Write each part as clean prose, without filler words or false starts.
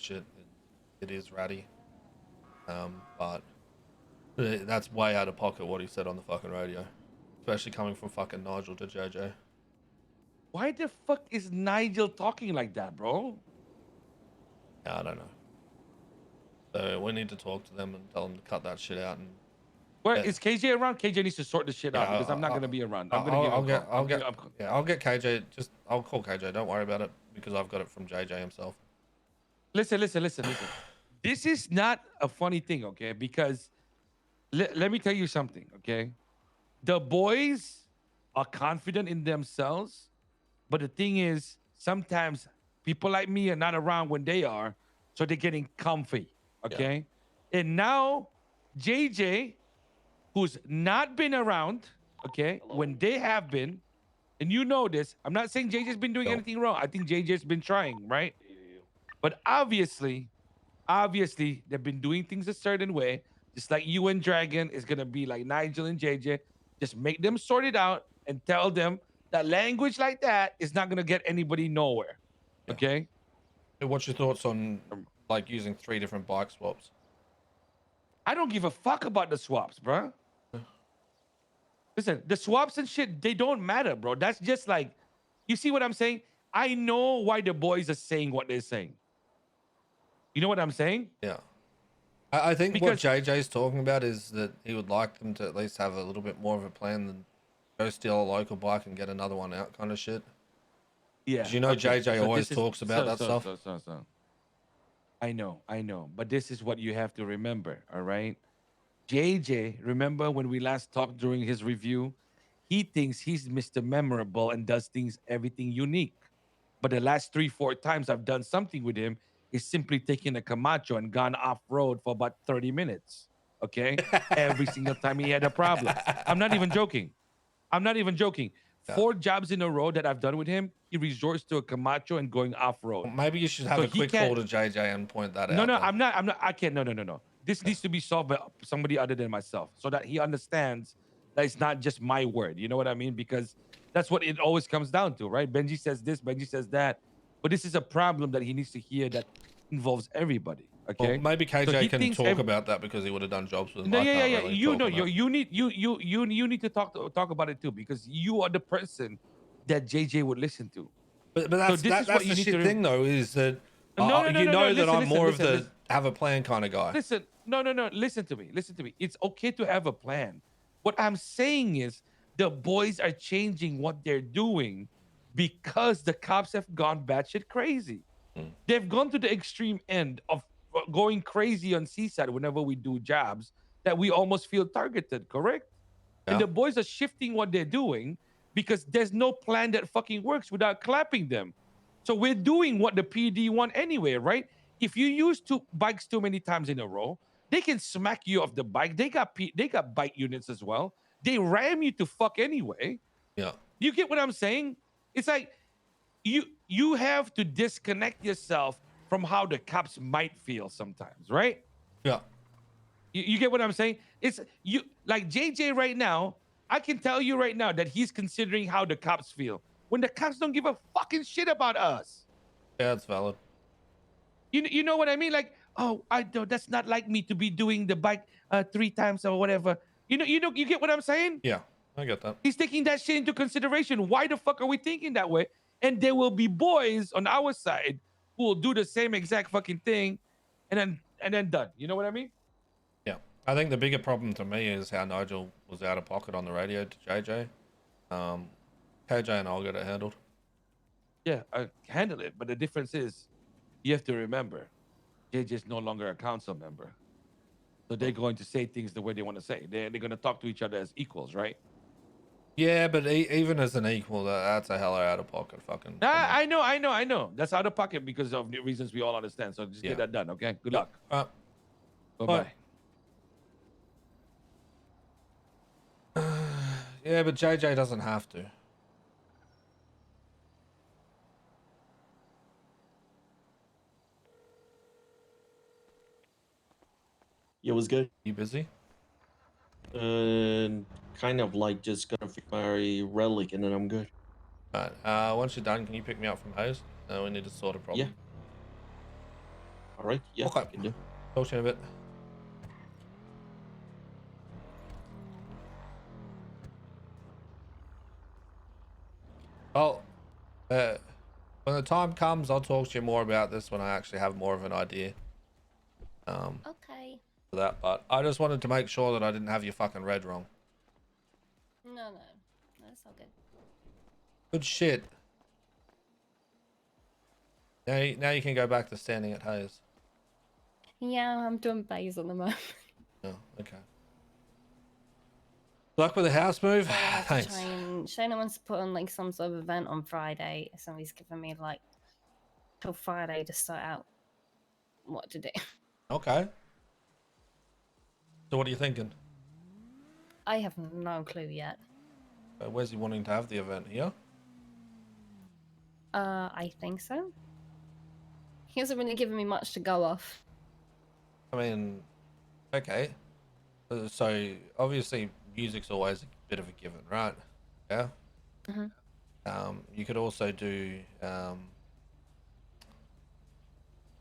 shit. It is ratty. But that's way out of pocket what he said on the fucking radio, especially coming from fucking Nigel to JJ. Why the fuck is Nigel talking like that, bro? Yeah, I don't know. So we need to talk to them and tell them to cut that shit out. And Where is KJ around? KJ needs to sort this shit yeah, out because I'm not gonna be around. I'm gonna I'll, give him I'll a get, call. I'll get KJ. I'll call KJ. Don't worry about it because I've got it from JJ himself. Listen. This is not a funny thing, okay? Because let me tell you something, okay? The boys are confident in themselves, but the thing is, sometimes people like me are not around when they are, so they're getting comfy, Yeah. okay? And now JJ, who's not been around, okay, when they have been, and you know this, I'm not saying JJ's been doing Nope. anything wrong. I think JJ's been trying, right? But obviously, they've been doing things a certain way, just like you and Dragon is gonna be like Nigel and JJ. Just make them sort it out and tell them that language like that is not gonna get anybody nowhere. Yeah. Okay? Hey, what's your thoughts on like using 3 different bike swaps? I don't give a fuck about the swaps, bro. Listen, the swaps and shit, they don't matter, bro. That's just like, you see what I'm saying? I know why the boys are saying what they're saying. You know what I'm saying? Yeah. I think Because what JJ's talking about is that he would like them to at least have a little bit more of a plan than go steal a local bike and get another one out kind of shit. yeah, Because you know okay. JJ So always this is talks about that stuff. I know. But this is what you have to remember, all right? JJ, remember when we last talked during his review? He thinks he's Mr. Memorable and does things everything unique. But the last 3, 4 times I've done something with him is simply taking a Camacho and gone off road for about 30 minutes. Okay. Every single time he had a problem. I'm not even joking. I'm not even joking. Yeah. 4 jobs in a row that I've done with him, he resorts to a Camacho and going off road. Well, maybe you should have So a he quick can't. call to JJ and point that No, out no, then. I'm not. I can't. No. This needs to be solved by somebody other than myself so that he understands that it's not just my word. You know what I mean? Because that's what it always comes down to, right? Benji says this, Benji says that. But this is a problem that he needs to hear that involves everybody. Well, Okay. maybe So KJ he can thinks talk about that because he would have done jobs with him. no, I can't yeah. really You talk know, on that. you need to talk about it too because you are the person that JJ would listen to. But So that's this is what the you need shit to. thing though is that No. you know that Listen, I'm more of listen, the listen. have a plan kind of guy. Listen, no. Listen to me. It's okay to have a plan. What I'm saying is the boys are changing what they're doing because the cops have gone batshit crazy. Hmm. They've gone to the extreme end of going crazy on Seaside whenever we do jobs that we almost feel targeted, correct? And Yeah. the boys are shifting what they're doing because there's no plan that fucking works without clapping them. So we're doing what the PD want anyway, right? If you use 2 bikes too many times in a row, they can smack you off the bike. They got bike units as well. They ram you to fuck anyway. Yeah. You get what I'm saying? It's like you have to disconnect yourself from how the cops might feel sometimes, right? Yeah. You get what I'm saying? It's you like JJ right now. I can tell you right now that he's considering how the cops feel when the cops don't give a fucking shit about us. Yeah, it's valid. You know what I mean? Like, oh, I don't. That's not like me to be doing the bike 3 times or whatever. You get what I'm saying? Yeah, I get that. He's taking that shit into consideration. Why the fuck are we thinking that way? And there will be boys on our side who will do the same exact fucking thing, and then done. You know what I mean? Yeah. I think the bigger problem to me is how Nigel was out of pocket on the radio to JJ. KJ and I'll get it handled. Yeah, I handle it. But the difference is, you have to remember, JJ's no longer a council member. So they're going to say things the way they want to say. They're going to talk to each other as equals, right? Yeah, but even as an equal, that's a hella out of pocket fucking. I know. That's out of pocket because of the reasons we all understand. So just get that done, okay? Good luck. Bye-bye. Yeah, but JJ doesn't have to. Yeah, it was good. You busy? Kind of like just gonna fix my relic and then I'm good. Alright, once you're done, can you pick me up from Hayes? We need to sort a problem. Yeah. All right. Yeah, Okay. I can do. Talk to you in a bit. Well, when the time comes, I'll talk to you more about this when I actually have more of an idea. Okay. For that, but I just wanted to make sure that I didn't have your fucking red wrong. No, that's all good. Good shit. Now you can go back to standing at Hayes. Yeah, I'm doing bays at the moment. Oh, okay. Luck with the house move. I have to Thanks. try and Shayna wants to put on like some sort of event on Friday. Somebody's giving me like till Friday to sort out what to do. Okay. So what are you thinking? I have no clue yet. Where's he wanting to have the event here? I think so. He hasn't really given me much to go off. I mean, okay. So obviously music's always a bit of a given, right? Yeah. Mhm. You could also do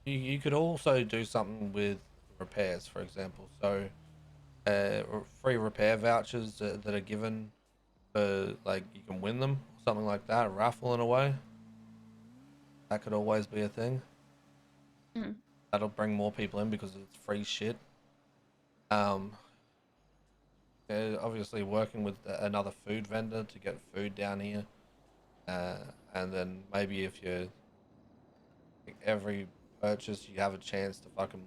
you could also do something with repairs, for example. So free repair vouchers that are given for, like, you can win them, something like that, a raffle in a way. That could always be a thing. Mhm. That'll bring more people in because it's free shit. Um, obviously working with another food vendor to get food down here, and then maybe if you every purchase you have a chance to fucking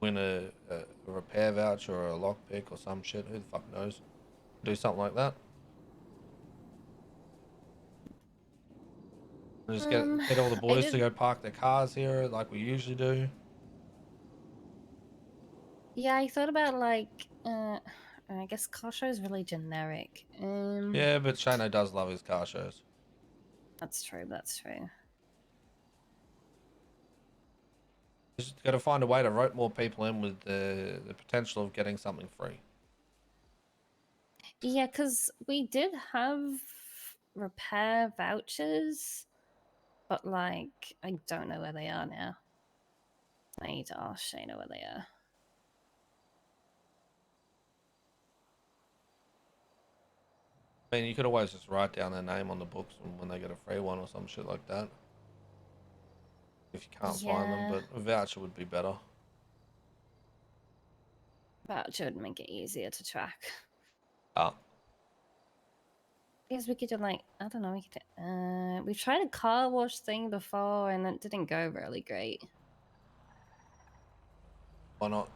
win a repair voucher or a lockpick or some shit. Who the fuck knows? Do something like that. And just get all the I boys to did. go park their cars here like we usually do. Yeah, I thought about like. I guess car show is really generic. Yeah, but Shano does love his car shows. That's true. That's true. Just got to find a way to rope more people in with the potential of getting something free. Yeah, because we did have repair vouchers, but like I don't know where they are now. I need to ask Shayna where they are. I mean, you could always just write down their name on the books when they get a free one or some shit like that. If you can't find them, Yeah, but a voucher would be better. voucher would make it easier to track. Ah, Because we could do like I don't know. We could. We've tried a car wash thing before, and it didn't go really great. why not?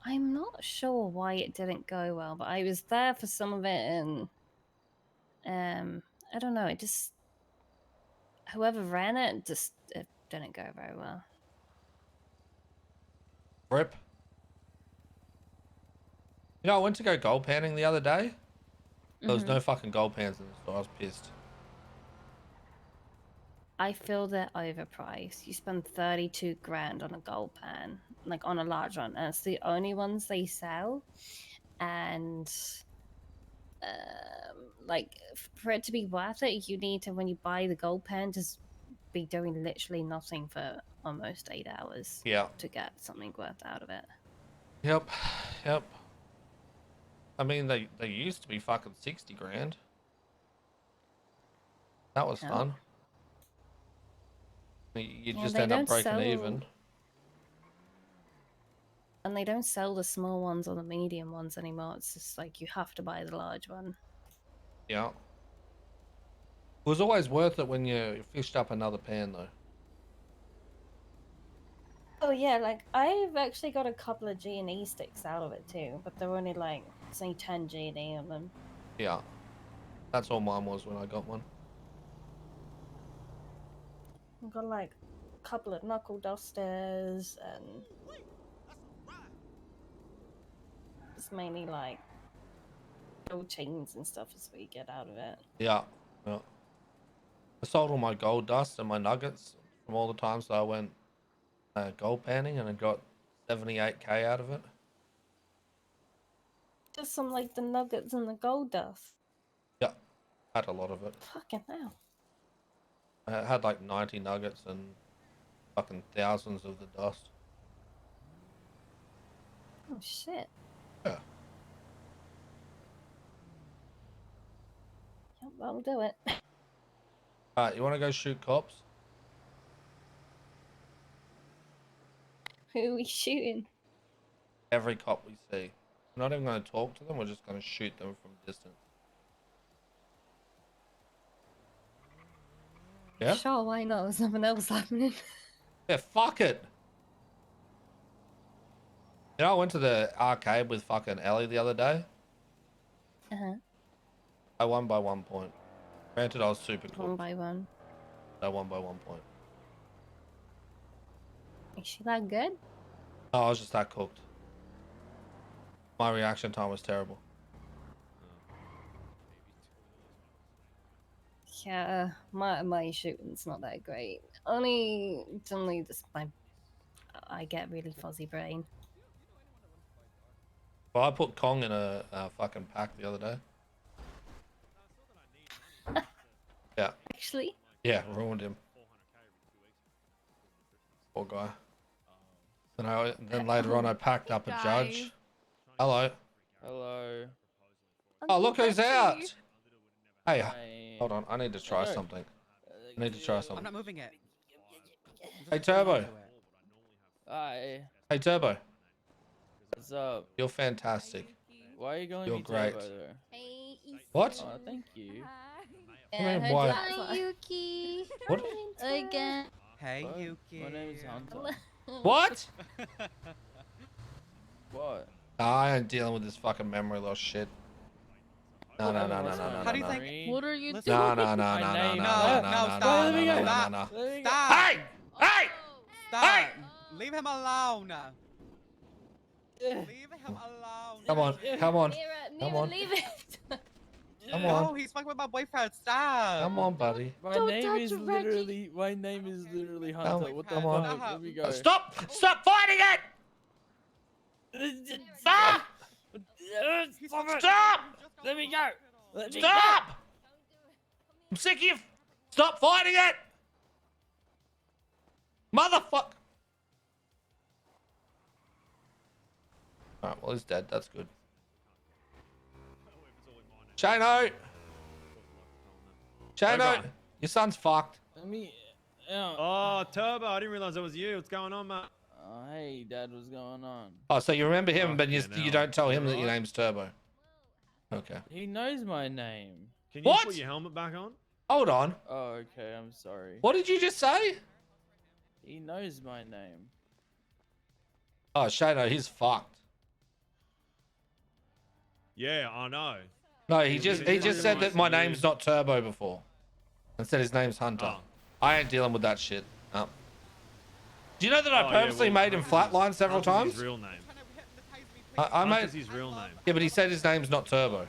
I'm not sure why it didn't go well, but I was there for some of it, and I don't know. It just whoever ran it just it didn't go very well. Rip. You know, I went to go gold panning the other day. There was Mm-hmm. no fucking gold pans in the store. I was pissed. I feel they're overpriced. You spend 32 grand on a gold pan, like on a large one, and it's the only ones they sell. And like for it to be worth it, you need to, when you buy the gold pan, just be doing literally nothing for almost 8 hours Yeah. to get something worth out of it. Yep. Yep. I mean, they used to be fucking 60 grand. That was Yeah. fun. You Yeah, just they end up don't breaking sell, even. and they don't sell the small ones or the medium ones anymore. It's just like you have to buy the large one. Yeah. It was always worth it when you fished up another pan, though. Oh yeah, like I've actually got a couple of G&E sticks out of it too, but they're only like say 10 G&E of them. Yeah. That's all mine was when I got one. I've got like a couple of knuckle dusters and it's mainly like gold chains and stuff is what you get out of it. Yeah. Yeah. I sold all my gold dust and my nuggets from all the times that I went gold panning, and I got 78k out of it. Just some like the nuggets and the gold dust. Yeah. Had a lot of it. Fucking hell. I had like 90 nuggets and fucking thousands of the dust. Oh shit. Yeah. Yep, that'll do it. Alright, you want to go shoot cops? Who are we shooting? Every cop we see. We're not even going to talk to them, we're just going to shoot them from distance. Yeah? Sure, why not? There's nothing else happening. Yeah, fuck it. You know, I went to the arcade with fucking Ellie the other day. Uh-huh. I won by 1 point. Granted, I was super One cool. by one. I won by 1 point. Is she that good? Oh, I was just that cooked. My reaction time was terrible. Yeah, my shooting's not that great. Only just I get really fuzzy brain. Well, I put Kong in a fucking pack the other day. Yeah. Actually, Yeah, ruined him. Poor guy. Then later on, I packed up a judge. Hello. Hello. Oh, look who's out! Hey, Hi. hold on. I need to try something. I need to try I'm something. not moving it. Hey, Turbo. Hi. Hey, Turbo. What's up? You're fantastic. Why are you going You're me great. Turbo there? Hey, What? Oh, thank you. I mean, why? Hi, Yuki. What? Again. Hey, What? Yuki. My name is Hunter. What? What? I ain't dealing with this fucking memory loss shit. No, no, no, no, no, no, How do you no. think- What are you Let's- doing? No, no, no, My no, no, name. no, No, no, no, no, stop, no, Let me no, go. no, no. Let me go. Stop! Hey! Hey! Stop! Hey! Leave him alone! Yeah. Leave him alone! Come on, come on, Mira, on. leave it. come No, on, he's fucking with my boyfriend. Stop! come on, buddy. My Don't name touch is Reggie. literally. My name is literally Hunter. What the come on. fuck? Let me go. Stop! Stop fighting it! Stop! Stop! Let me go. Let me Stop! I'm sick of you. Stop fighting it! Motherfuck! Alright, well, he's dead. That's good. Shano! Shano! Okay. Your son's fucked. Let me. Yeah. Oh, Turbo, I didn't realize that was you. What's going on, mate? Hey, Dad, what's going on? Oh, so you remember him, but you Fucking hell. don't tell him that You your right? name's Turbo. Okay. He knows my name. Can you What? put your helmet back on? Hold on. Oh, okay. I'm sorry. What did you just say? He knows my name. Oh, Shano, he's fucked. Yeah, I know. No, he just said that my name's not Turbo before. And said his name's Hunter. Oh. I ain't dealing with that shit. No. Do you know that I Oh, yeah, purposely well, made him Hunter's flatline several Hunter's times? His real name. I made. Hunter's his real name. Yeah, but he said his name's not Turbo.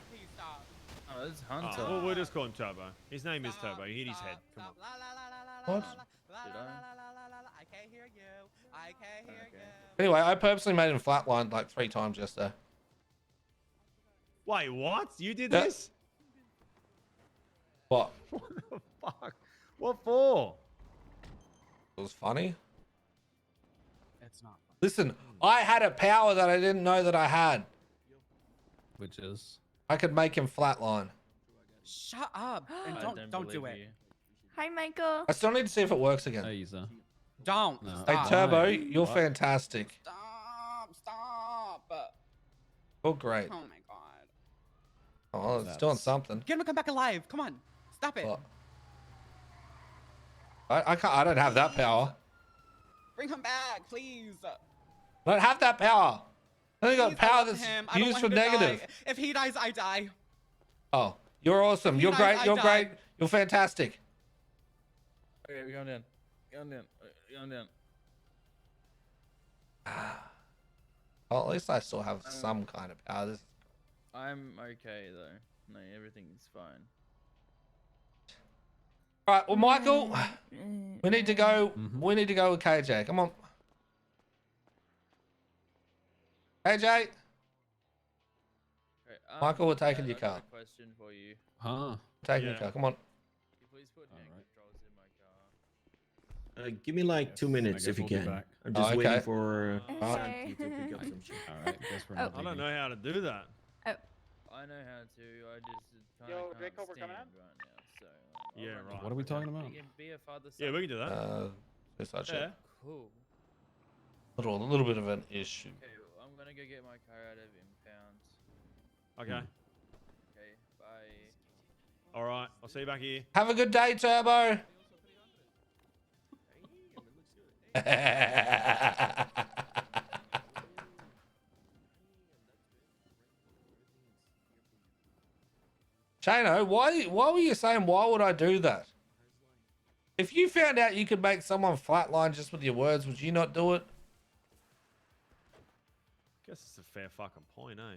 Oh, it's Oh, Hunter. well, we'll just call him Turbo. His name is Turbo. He hit his head. Come on. What? I can't hear you. I can't hear Okay. you. Anyway, I purposely made him flatline like 3 times yesterday. Wait, what? You did Yeah. this? What? What the fuck? What for? It was funny. It's not. Listen, I had a power that I didn't know that I had. Which is? I could make him flatline. Shut up and I don't do believe it. you. Hi, Michael. I still need to see if it works again. Hey, Isa. Don't. No. Hey, Stop. Turbo, Why? you're What? fantastic. Stop. Stop. You're great. Oh my god. Oh, it's doing That's- something. Get him to come back alive. Come on. Stop it. What? I can't. I don't have that power. Bring him back, please. I don't have that power. I only got Please, I power love that's him. I don't used want for him to die. negative. If he dies, I die. Oh, you're awesome. He You're dies, great. I You're die. great. You're fantastic. Okay, we're going down. Going down. Going down. Well, at least I still have some kind of power. This. I'm okay though. No, everything's fine. All right. Well, Michael, we need to go. Mhm. We need to go with KJ. Come on. KJ, Okay, Michael, we're taking Dad, your I got car. a question for you. Huh? taking your Yeah. car. Come on. Can you please put neck Alright. controls in my car? Give me like 2 minutes guess if you we'll be can. back. I'm just Oh, waiting okay. for Okay. Santi to pick up some shit. All right, guess we're Oh. not I don't leaving. know how to do that. I know how to. I just kind Yo, of Draco, can't we're coming stand out? right now. So Yeah, run right. What are we talking about? You can be a father. Yeah, we can do that. Suicide Yeah. shit. Cool. A little bit of an issue. Okay, well, I'm gonna go get my car out of impound. Okay. Okay, bye. All right. I'll see you back here. Have a good day, Turbo. Shano, why were you saying why would I do that? If you found out you could make someone flatline just with your words, would you not do it? Guess it's a fair fucking point, eh?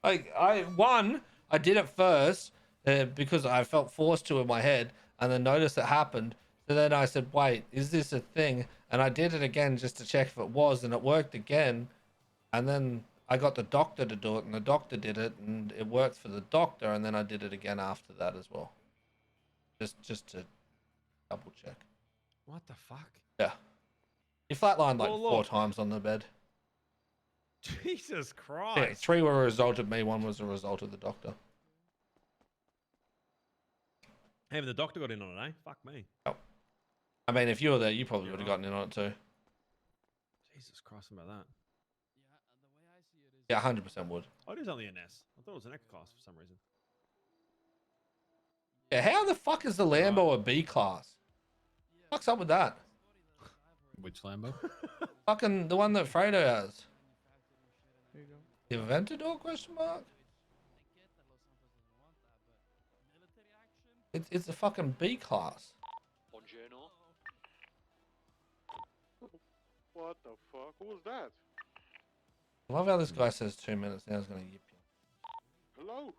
Like I did it first because I felt forced to in my head, and then noticed it happened. So then I said, "Wait, is this a thing?" And I did it again just to check if it was, and it worked again. And then I got the doctor to do it, and the doctor did it, and it worked for the doctor. And then I did it again after that as well, just to double check. What the fuck? Yeah, you flatlined like Well, 4 look. times on the bed. Jesus Yeah, Christ. 3 were a result of me, 1 was a result of the doctor. Even the doctor got in on it, eh? Fuck me. I mean, if you were there, you probably You're would have right. gotten in on it too. Jesus Christ, about that. Yeah, 100% would. Oh, it is only an S. I thought it was an X class for some reason. Yeah, how the fuck is the Lambo a B class? What's up with that? Which Lambo? Fucking the one that Fredo has. The Aventador question mark? It's a fucking B class. What the fuck? Who was that? I love how this guy says 2 minutes. Now he's gonna yip you. Hello?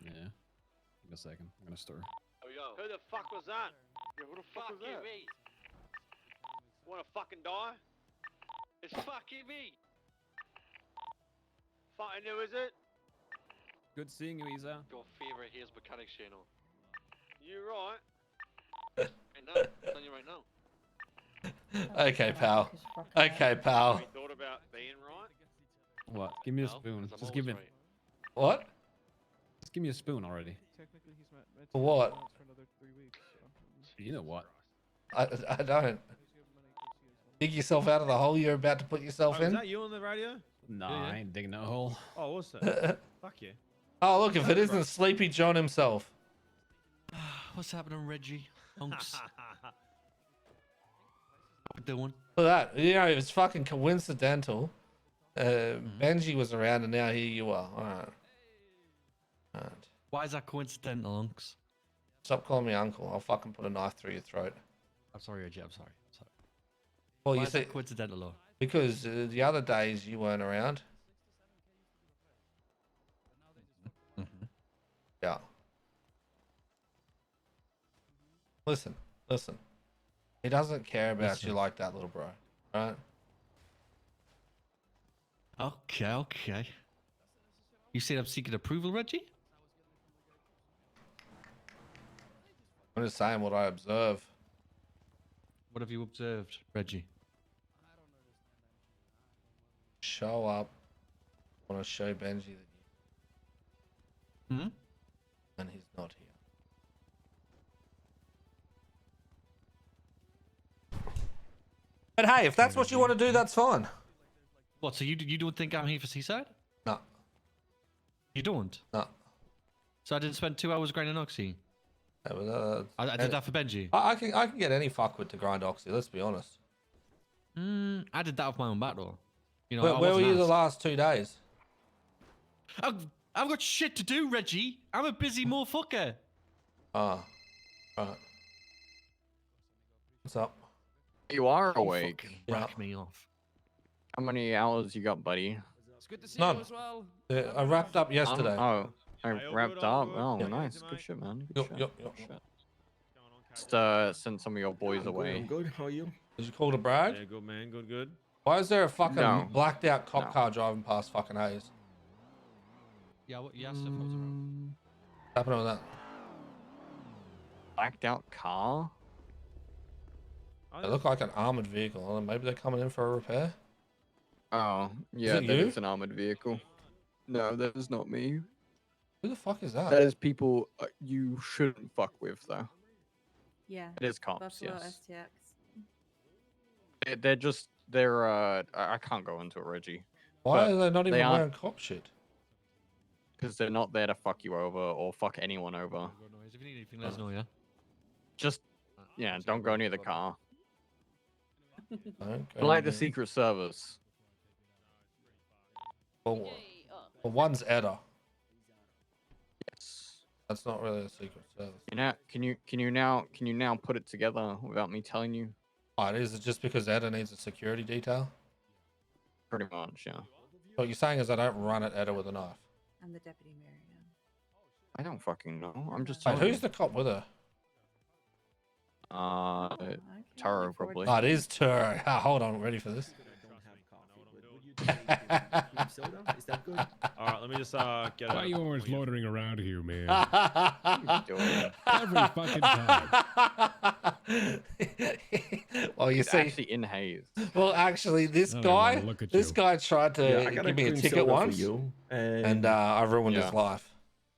Yeah. Give me a second. I'm gonna stir. Who the fuck was that? Yeah, who the fuck was that? me. Wanna fucking die? It's fucking me. Fucking who is it? Good seeing you, Isa. Your favorite Here's Mechanic channel. You right? I know. I'm telling you right now. Okay, pal. Okay, pal. Have you thought about being right? What? Give me a No, spoon. 'cause I'm Just give always me. right. What? Just give me a spoon already. Technically, he's meant For what? for another 3 weeks. So. You know what? I don't. Dig yourself out of the hole you're about to put yourself Oh, is in? that you on the radio? Nah, Yeah, yeah. I ain't digging that hole. Oh, what's that? Fuck yeah. Oh, look, if it isn't Sleepy John himself. What's happening, Reggie? Hunks. What we doing? Look at that. You know, it's fucking coincidental. Benji was around and now here you are. Alright. Alright. Why is that coincidental, Hunks? Stop calling me uncle. I'll fucking put a knife through your throat. I'm sorry, Reggie. I'm sorry. Well, Why you is see, that coincidental, though? because the other days you weren't around. Yeah. Listen. He doesn't care about you like that, little bro. Right? Okay. You said I'm seeking approval, Reggie? I'm just saying what I observe. What have you observed, Reggie? Show up. I want to show Benji that Hmm? and he's not here. But hey, if that's what you want to do, that's fine. What, so you don't think I'm here for Seaside? No, You don't? no. So I didn't spend 2 hours grinding Oxy? That was, I did that for Benji? I can get any fuckwit to grind Oxy, let's be honest. I did that off my own bat, though. You know, Where were wasn't you the asked. last 2 days? I've got shit to do, Reggie. I'm a busy motherfucker. Ah, right. What's up? You are awake. Yeah. Rack me off. How many hours you got, buddy? It's good to see None. you as well. I wrapped up yesterday. Oh, I Hey, all wrapped good, all up. good. Oh, Yeah. nice. Mate. Good shit, man. Good shit. Yup. Good shit. Going on, Just send some of your boys I'm away. good. How are you? Did you call to Brad? Yeah, good man, good. Why is there a fucking No. blacked out cop No. car driving past fucking Hayes? Yeah, what? Yeah, stuff was around. What's happening with that? Blacked out car? They look like an armored vehicle. Maybe they're coming in for a repair. Oh, yeah, it that you? is an armored vehicle. No, that is not me. Who the fuck is that? That is people you shouldn't fuck with, though. Yeah. It is cops, Buffalo yes. STX. They're I can't go into it, Reggie. Why But are they not they even aren't- wearing cop shit? Because they're not there to fuck you over or fuck anyone over. If you need anything, let us know, yeah? Just, yeah, don't go near the car. Don't go Like the near- Secret Service. Well, one's Edda. Yes. That's not really a Secret Service. Can you now put it together without me telling you? Oh, is it just because Edda needs a security detail? Pretty much, yeah. What you're saying is I don't run at Edda with a knife. I'm the deputy mayor. I don't fucking know. I'm just Wait, telling who's the cop with her? Taro probably. Oh, it is Turo. Hold on, ready for this? Is that good? All right, let me just get. Why are you always loitering around here, man? Doing? Every fucking time. Well, you It's see, actually in haze. well, actually, this I don't wanna guy, look at this you. guy tried to give me a ticket once, and I ruined his Yeah. life.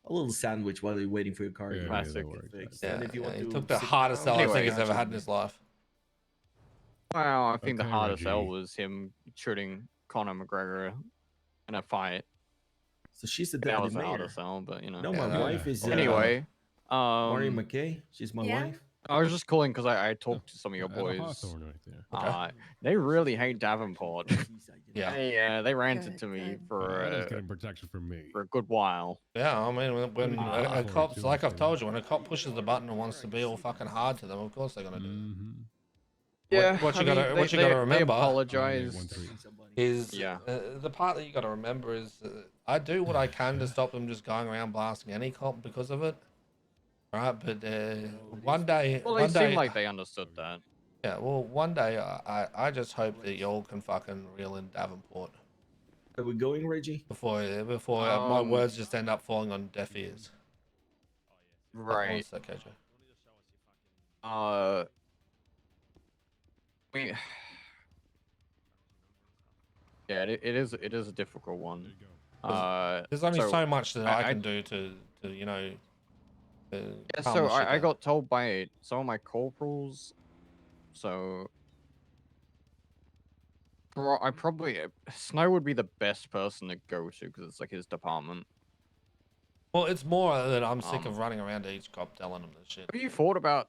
A little sandwich while you're waiting for your car. Yeah, Classic. that works. Fixed. Yeah, And if you want he to took the sit hardest down- L I think Anyway. he's ever had in his life. Well, I think the Okay, hardest L Reggie. was him shooting Conor McGregor in a fight. So she's the That deputy was the mayor. hardest L, but you know. No, Yeah, my that- wife is. Anyway, Maureen McKay. She's my Yeah? wife. I was just calling because I talked to some of your At a boys. Hawthorne right there. They really hate Davenport. Yeah, They ranted Good, to me good. for That is getting protection from me. a good while. yeah. I mean, when Ah, a cop's too, like I've yeah. told you, when a cop pushes the button and wants to be all fucking hard to them, of course they're gonna do. Mm-hmm. What you gotta remember apologize. 813. is Yeah. the part that you got to remember is I do what I can to stop them just going around blasting any cop because of it, right? But one day, Well, they one day, seem like they understood that. yeah. Well, one day I just hope that y'all can fucking reel in Davenport Are we going, Reggie? before my words just end up falling on deaf ears. Right. What's that, KJ? We. Yeah, it is a difficult one. There's only so much that I I- can do to you know. Yeah, calm so the shit I down. got told by some of my corporals. So I probably Snow would be the best person to go to because it's like his department. Well, it's more that I'm sick of running around to each cop telling them this shit. Have you thought about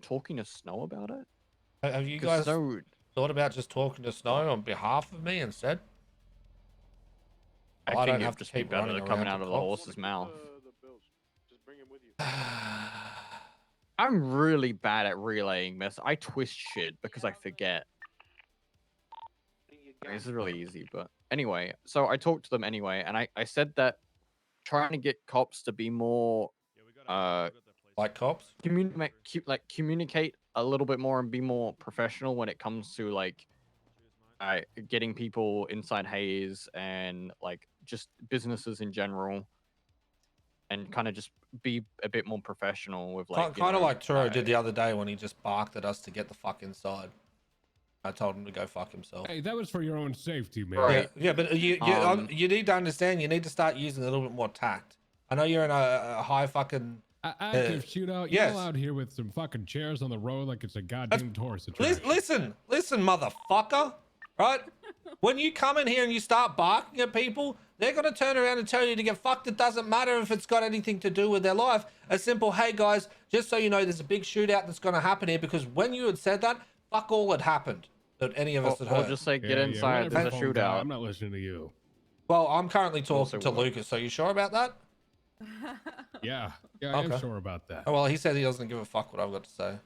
talking to Snow about it? Have you 'Cause guys Snow, thought about just talking to Snow on behalf of me instead? I I don't think have it'd to just be keep better running than coming around out to of the cops. horse's mouth. The bills. Just bring him with you. I'm really bad at relaying mess. I twist shit because I forget. This is really easy, but anyway, so I talked to them anyway, and I said that trying to get cops to be more Like cops? communicate a little bit more and be more professional when it comes to like getting people inside Haze and like just businesses in general, and kind of just be a bit more professional with like Kind of like Turo did the other day when he just barked at us to get the fuck inside. I told him to go fuck himself. Hey, that was for your own safety, man. Right. Yeah, but you need to understand. You need to start using a little bit more tact. I know you're in a high fucking. Active shootout. yes. You're out here with some fucking chairs on the road like it's a goddamn tourist attraction. Listen, motherfucker. Right? When you come in here and you start barking at people, they're gonna turn around and tell you to get fucked. It doesn't matter if it's got anything to do with their life. A simple, hey guys, just so you know, there's a big shootout that's gonna happen here, because when you had said that, fuck all had happened that any of us had or heard. just say get Yeah, inside. whatever, There's a phone guy, shootout. I'm not listening to you. Well, I'm currently Also talking to will. Lucas. So you sure about that? Yeah, I am Okay. sure about that. Oh, well, he said he doesn't give a fuck what I've got to say.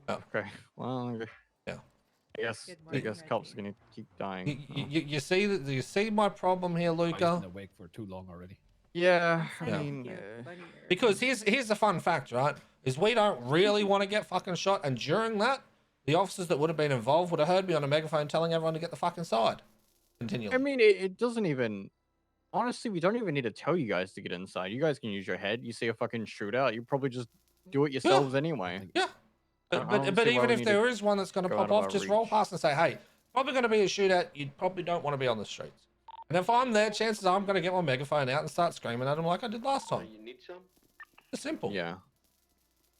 Okay. Well, Yeah. I guess cops are gonna keep dying. You see that? Do you see my problem here, Luca? awake for too long already. Yeah, Yeah. I mean, Because here's the fun fact, right? Is we don't really want to get fucking shot, and during that, the officers that would have been involved would have heard me on a megaphone telling everyone to get the fuck inside. Continually. I mean, it doesn't even. Honestly, we don't even need to tell you guys to get inside. You guys can use your head. You see a fucking shootout, you probably just do it yourselves anyway. Yeah. But even if there is one that's going to go pop out of off, our just roll reach. past and say, hey, probably going to be a shootout. You probably don't want to be on the streets. And if I'm there, chances are I'm going to get my megaphone out and start screaming at them like I did last time. You need some? It's simple. Yeah.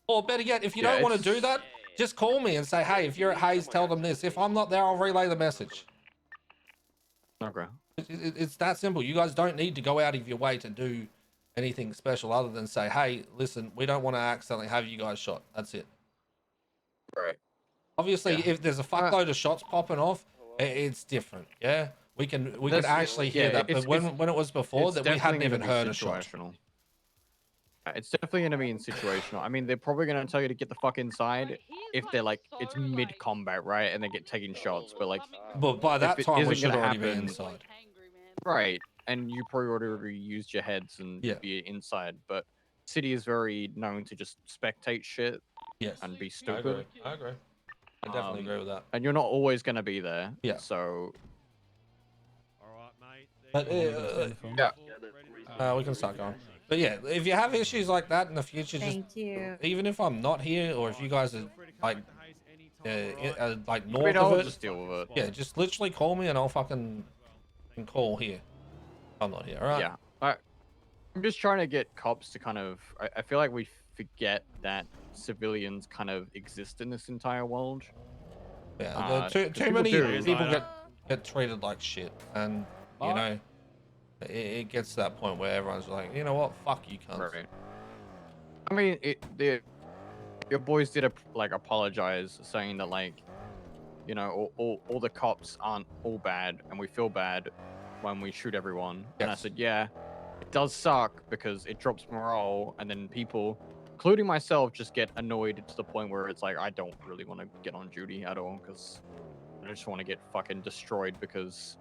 Or better yet, if you Yeah, don't want to do it's- that, just call me and say, hey, if you're at Hayes, tell them this. If I'm not there, I'll relay the message. Okay. It's that simple. You guys don't need to go out of your way to do anything special other than say, hey, listen, we don't want to accidentally have you guys shot. That's it. Right. Obviously, Yeah. if there's a fuckload of shots popping off, it's different. Yeah, we can actually hear that. But when it was before, that we hadn't even heard a shot. It's definitely going to be in situational. I mean, they're probably going to tell you to get the fuck inside if they're like it's mid combat, right? And they get taking shots, but like. But by that it time, we isn't should gonna already be happen- inside. Right, and you probably already used your heads and be inside. But City is very known to just spectate shit Yes. and be I stupid. agree. I definitely agree with that. And you're not always going to be there. Yeah. So. All right, mate. But we can start going. But yeah, if you have issues like that in the future, just Thank you. even if I'm not here or if you guys are like north I'll of it, just deal with it. yeah, just literally call me and I'll fucking call here. I'm not here, all right? Yeah. I'm just trying to get cops to kind of. I feel like we forget that civilians kind of exist in this entire world. Yeah, too people many do. people get treated like shit, and you know, it gets to that point where everyone's like, you know what, fuck you, cunts. Right. I mean, your boys did apologize, saying that like, you know, all the cops aren't all bad, and we feel bad when we shoot everyone. And I said, yeah, it does suck because it drops morale, and then people, including myself, just get annoyed to the point where it's like I don't really want to get on duty at all because I just want to get fucking destroyed because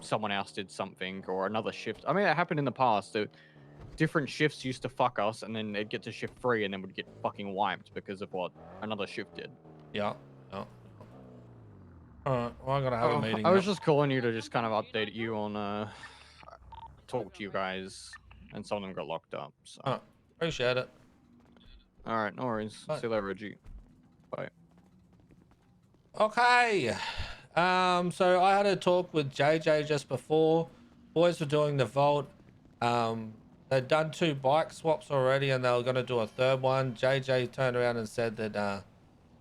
someone else did something or another shift. I mean, it happened in the past. Different shifts used to fuck us, and then they'd get to shift 3 and then would get fucking wiped because of what another shift did. Yeah. Alright, well, I gotta have a meeting. I was just calling you to just kind of update you on talk to you guys, and some of them got locked up. So. Appreciate it. All right, no worries. Bye. See you later, Reggie. Bye. Okay. So I had a talk with JJ just before. Boys were doing the vault. They'd done 2 bike swaps already, and they were going to do a 3rd one. JJ turned around and said that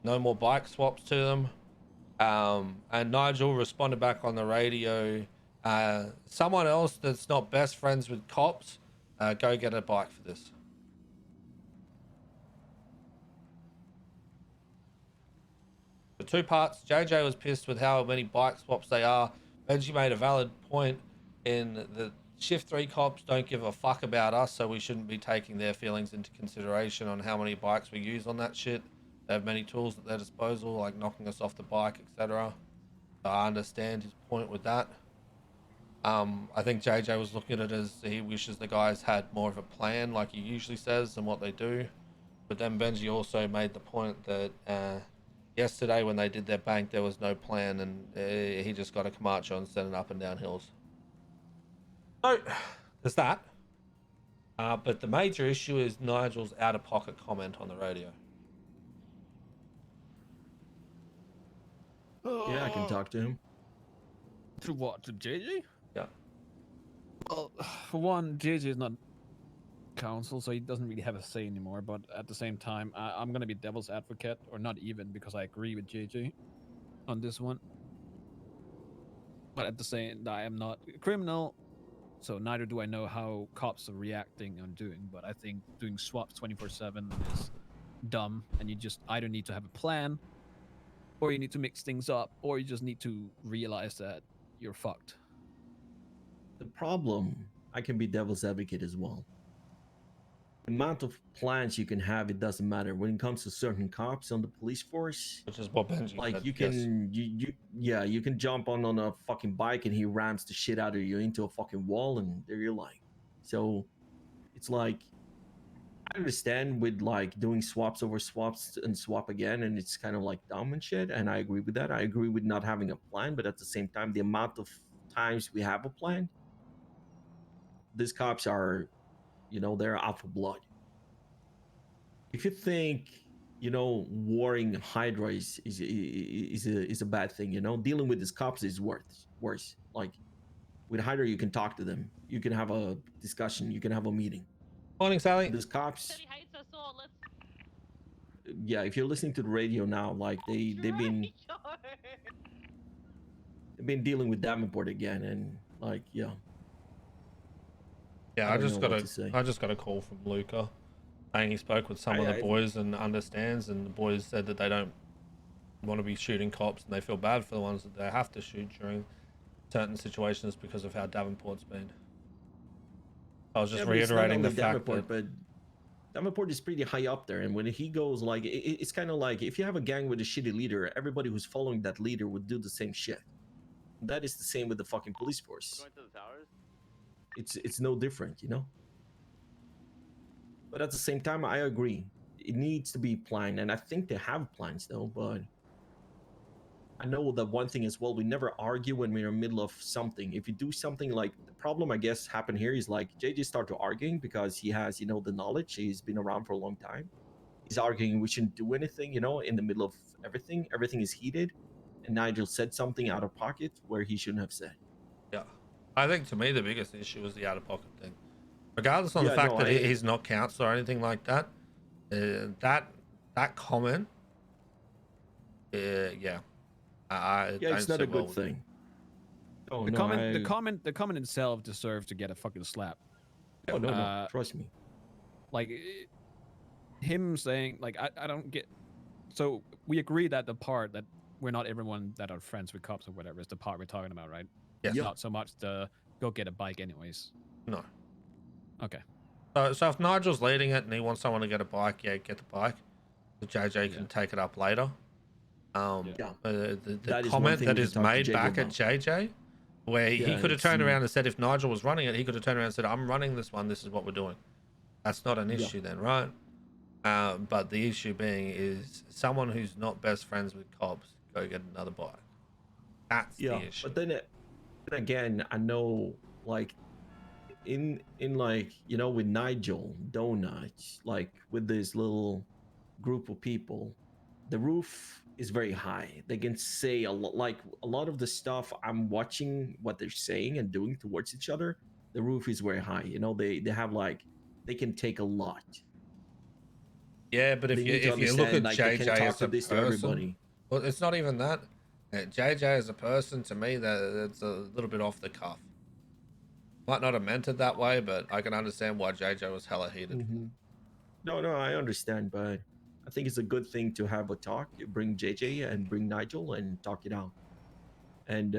no more bike swaps to them. And Nigel responded back on the radio. Someone else that's not best friends with cops, go get a bike for this. The 2 parts. JJ was pissed with how many bike swaps they are. Reggie made a valid point in the shift 3 cops don't give a fuck about us, so we shouldn't be taking their feelings into consideration on how many bikes we use on that shit. They have many tools at their disposal, like knocking us off the bike, etc. I understand his point with that. I think JJ was looking at it as he wishes the guys had more of a plan, like he usually says, than what they do. But then Benji also made the point that yesterday when they did their bank, there was no plan, and he just got a Camacho and sent it up and down hills. So, there's that. But the major issue is Nigel's out-of-pocket comment on the radio. Yeah, I can talk to him. To what? To JJ? Yeah. Well, for one, JJ is not counsel, so he doesn't really have a say anymore. But at the same time, I'm gonna be devil's advocate, or not even, because I agree with JJ on this one. But at the same, I am not a criminal, so neither do I know how cops are reacting and doing. But I think doing swaps 24/7 is dumb, and you just either need to have a plan, or you need to mix things up, or you just need to realize that you're fucked. The problem, I can be devil's advocate as well. The amount of plans you can have, it doesn't matter. When it comes to certain cops on the police force, which is what Benji like said, you can you can jump on a fucking bike and he rams the shit out of you into a fucking wall, and there you're like. So it's like, I understand with like doing swaps over swaps and swap again, and it's kind of like dumb and shit, and I agree with that. I agree with not having a plan, but at the same time, the amount of times we have a plan, these cops are, they're out for blood. If you think warring Hydra is a bad thing. Dealing with these cops is worse. Like with Hydra, you can talk to them, you can have a discussion, you can have a meeting. Morning, Sally. These cops. Yeah, if you're listening to the radio now, like they've been dealing with Davenport again, and like Yeah, I I don't just know got what a to say. I just got a call from Luca saying he spoke with some of the boys and understands, and the boys said that they don't want to be shooting cops and they feel bad for the ones that they have to shoot during certain situations because of how Davenport's been. I was just but it's not reiterating the only fact Davenport, that but Davenport is pretty high up there, and when he goes, like it's kind of like if you have a gang with a shitty leader, everybody who's following that leader would do the same shit. That is the same with the fucking police force. Going to the towers? It's no different, But at the same time, I agree. It needs to be planned, and I think they have plans though. But I know that one thing as well, we never argue when we're in the middle of something. If you do something, like the problem I guess happened here is like JJ started arguing because he has, the knowledge. He's been around for a long time. He's arguing we shouldn't do anything, in the middle of everything. Everything is heated. And Nigel said something out of pocket where he shouldn't have said. yeah, I think to me the biggest issue was the out of pocket thing. Regardless of the Yeah, fact no, that I- he's not counsel or anything like that, that comment, yeah, I Yeah, don't it's not sit a well good with it. thing. Oh, The no, the comment itself deserves to get a fucking slap. Oh, no, trust me. Like him saying, like, I don't get. So we agree that the part that we're not everyone that are friends with cops or whatever is the part we're talking about, right? Yes. Yep. Not so much the go get a bike anyways. No. Okay. So if Nigel's leading it and he wants someone to get a bike, yeah, get the bike. The JJ can take it up later. Yeah. The That is one comment thing that we is can talk to made JJ back at about. JJ, where he Yeah, could have it's, turned around and said, if Nigel was running it, he could have turned around and said, I'm running this one, this is what we're doing. That's not an Yeah. issue then, right? But the issue being is someone who's not best friends with cops, go get another bike. That's the issue. But then again, I know, like, in like, with Nigel, Donuts, like with this little group of people, the roof is very high. They can say a lot, like a lot of the stuff I'm watching what they're saying and doing towards each other. The roof is very high. They have like, they can take a lot. Yeah, but if They you need to look at understand, like, they JJ can't talk as to a this to person, everybody. well, it's not even that. JJ as a person, to me, that's a little bit off the cuff. Might not have meant it that way, but I can understand why JJ was hella heated. Mm-hmm. No, I understand, but I think it's a good thing to have a talk. Bring JJ and bring Nigel and talk it out, and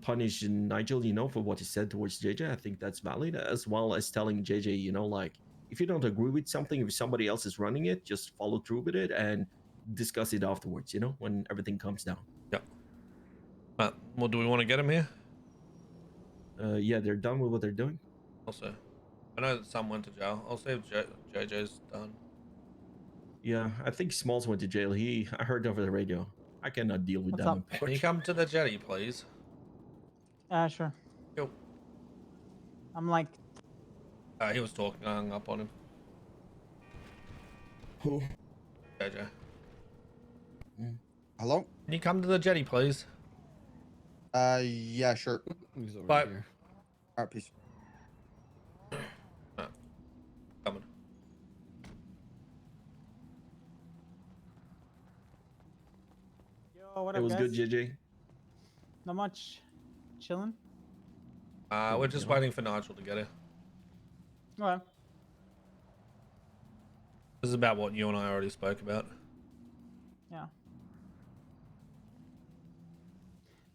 punish Nigel, for what he said towards JJ. I think that's valid, as well as telling JJ, like, if you don't agree with something, if somebody else is running it, just follow through with it and discuss it afterwards. When everything comes down. Yep. Well, do we want to get him here? Yeah, they're done with what they're doing. Also, I know that some went to jail. I'll see if JJ's done. Yeah, I think Smalls went to jail. I heard over the radio. I cannot deal with What's that. up? Can you come to the jetty, please? Sure. Yo. I'm like, He was talking. I hung up on him. Who? JJ. Hello? Can you come to the jetty, please? Yeah, sure. He's over Bye. here. All right, peace. Coming. yo, what It up, was guys? good, JJ. Not much. Chilling. We're just waiting for Nigel to get here. Okay. This is about what you and I already spoke about. Yeah.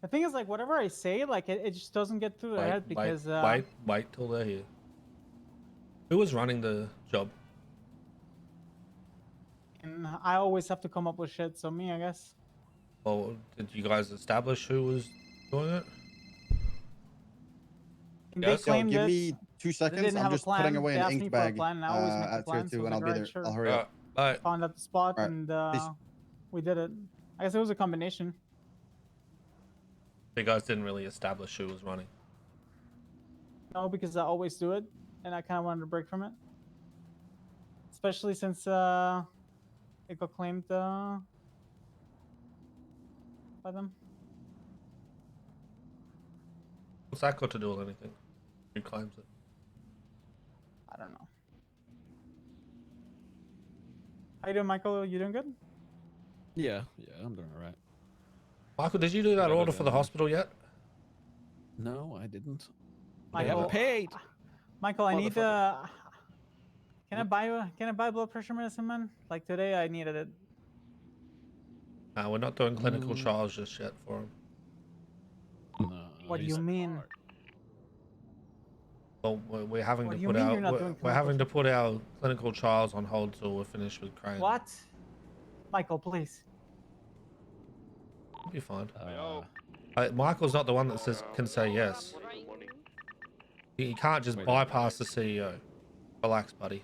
The thing is, like, whatever I say, like, it just doesn't get through their head because. Wait till they're here. Who was running the job? And I always have to come up with shit, so me, I guess. Well, did you guys establish who was doing it? And Yes. they claimed Give that me 2 they seconds. didn't I'm have a just plan. putting away They an asked me ink for a bag plan, and I always make a at tier plan, 2, so and I I'll was be like, there. "Right, sure." I'll hurry up. Bye. Found out the spot, Alright, and peace. we did it. I guess it was a combination. You guys didn't really establish who was running. No, because I always do it, and I kind of wanted to break from it. Especially since it got claimed by them. What's that got to do with anything? Who claims it? I don't know. How you doing, Michael? You doing good? Yeah, I'm doing alright. Michael, did you do that Whatever order for the the- hospital yet? No, I didn't. I Michael, haven't paid. Michael, I need Motherfucker. Can I buy blood pressure medicine, man? Like today, I needed it. No, we're not doing clinical trials just yet for him. No, What do you mean? Well, we're having What to do you put mean our you're not doing we're having to put our clinical trials on hold till we're finished with Crane. What? Michael, please. It'll be fine. Yo. Michael's not the one that can say yes. He can't just Wait, bypass the CEO. Relax, buddy.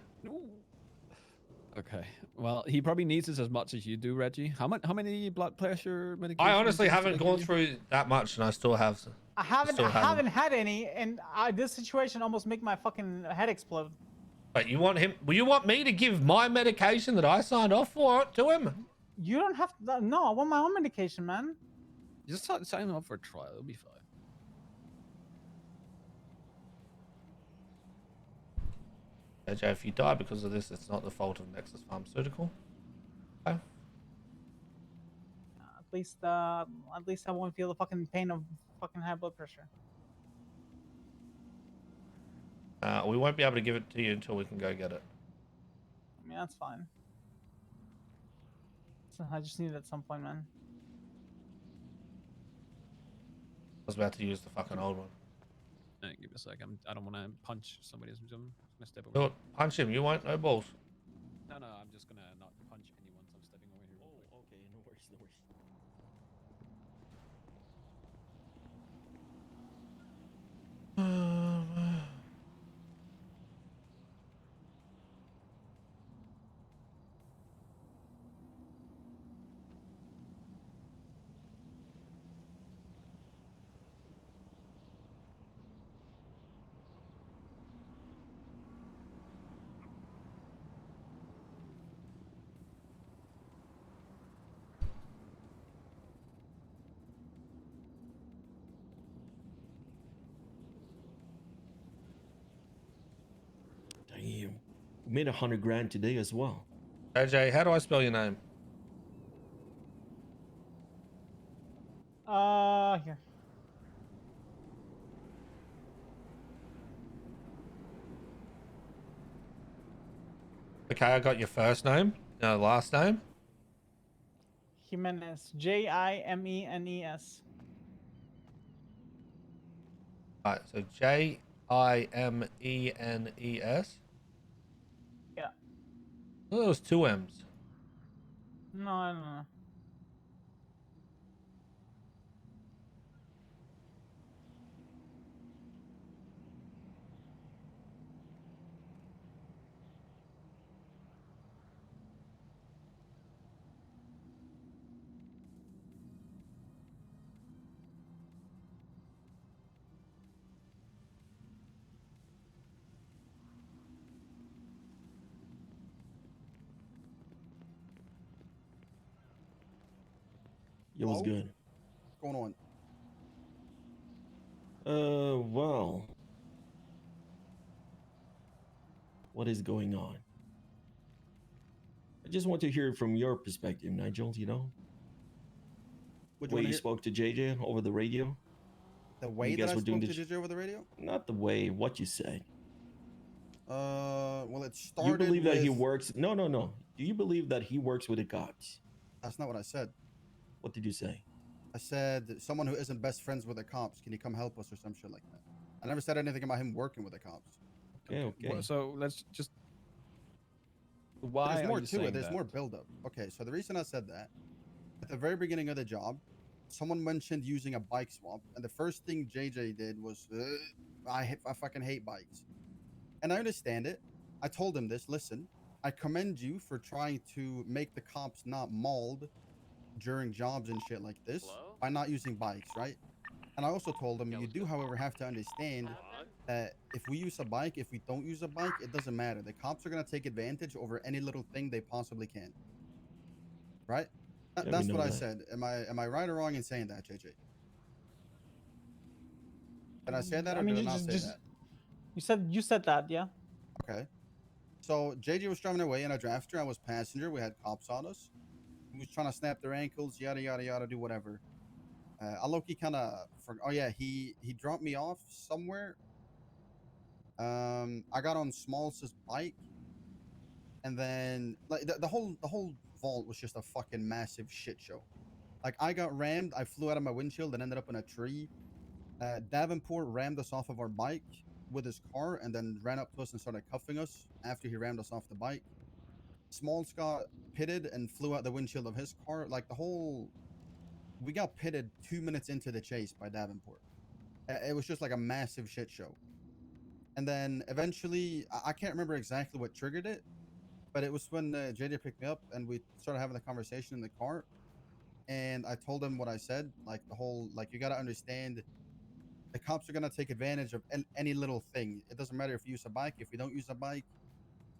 Okay. Well, he probably needs this as much as you do, Reggie. How many blood pressure medications? I honestly did haven't they gone give you? through that much, and I still have. I haven't still haven't had any, and this situation almost make my fucking head explode. But you want him? Well, you want me to give my medication that I signed off for to him? You don't have to. No, I want my own medication, man. Just sign him up for a trial. It'll be fine. AJ, if you die because of this, it's not the fault of Nexus Pharmaceutical. Okay. At least I won't feel the fucking pain of fucking high blood pressure. We won't be able to give it to you until we can go get it. I mean, that's fine. So I just need it at some point, man. I was about to use the fucking old one. Give me a sec. I don't want to punch somebody. I'm gonna step away. Do it. Punch him. You won't. No balls. No, I'm just gonna not punch anyone. So I'm stepping away here. Real quick. Okay, no worries, no worries. Damn. We made 100 grand today as well. AJ, how do I spell your name? Here. Okay, I got your first name. Last name. Jimenez. Jimenes. Alright, so Jimenes. Yeah. Oh, those two M's. No, I don't know. It was good. What's going on? Well. What is going on? I just want to hear it from your perspective, Nigel, you know? Would The way wanna you hear- spoke to JJ over the radio? The You way guys that I were doing spoke to this- JJ over the radio? Not the way, what you said. Well, it started. You believe that he with- works... No. Do you believe that he works with the cops? That's not what I said. What did you say? I said someone who isn't best friends with the cops. Can you come help us or some shit like that? I never said anything about him working with the cops. Okay. Well, so let's just. Why There's are more you to saying it. There's that? more buildup. Okay, so the reason I said that, at the very beginning of the job, someone mentioned using a bike swap, and the first thing JJ did was, I fucking hate bikes. And I understand it. I told him this. Listen, I commend you for trying to make the cops not mauled during jobs and shit like this by not using bikes, right? And I also told him you do, however, have to understand that if we use a bike, if we don't use a bike, it doesn't matter. The cops are gonna take advantage over any little thing they possibly can. right? Yeah, we That's know what I that. said. Am I right or wrong in saying that, JJ? Did I say that, or I mean, did I you not say that? you said that, yeah. Okay. So JJ was driving away in a drafter. I was passenger. We had cops on us. He was trying to snap their ankles, yada yada yada, do whatever. I low-key kind of oh yeah, he dropped me off somewhere. I got on Smalls' bike, and then like the whole vault was just a fucking massive shit show. Like I got rammed, I flew out of my windshield and ended up in a tree. Davenport rammed us off of our bike with his car and then ran up to us and started cuffing us after he rammed us off the bike. Smalls got pitted and flew out the windshield of his car. Like we got pitted 2 minutes into the chase by Davenport. It was just like a massive shit show. And then eventually, I can't remember exactly what triggered it, but it was when JJ picked me up and we started having the conversation in the car. And I told him what I said, like the whole, like, you got to understand the cops are going to take advantage of any little thing. It doesn't matter if you use a bike, if you don't use a bike,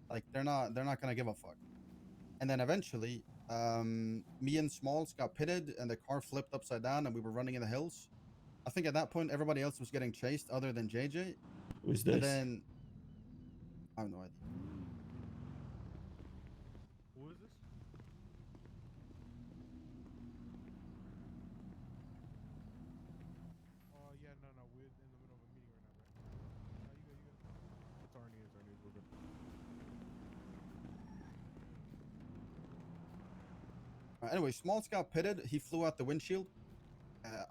like they're not going to give a fuck. And then eventually, me and Smalls got pitted and the car flipped upside down and we were running in the hills. I think at that point, everybody else was getting chased other than JJ. Who's this? And then, I have no idea. Who is this? Oh yeah, no, we're in the middle of a meeting right now, bro. No, you good. It's our news, we're good. Anyway, Smalls got pitted. He flew out the windshield.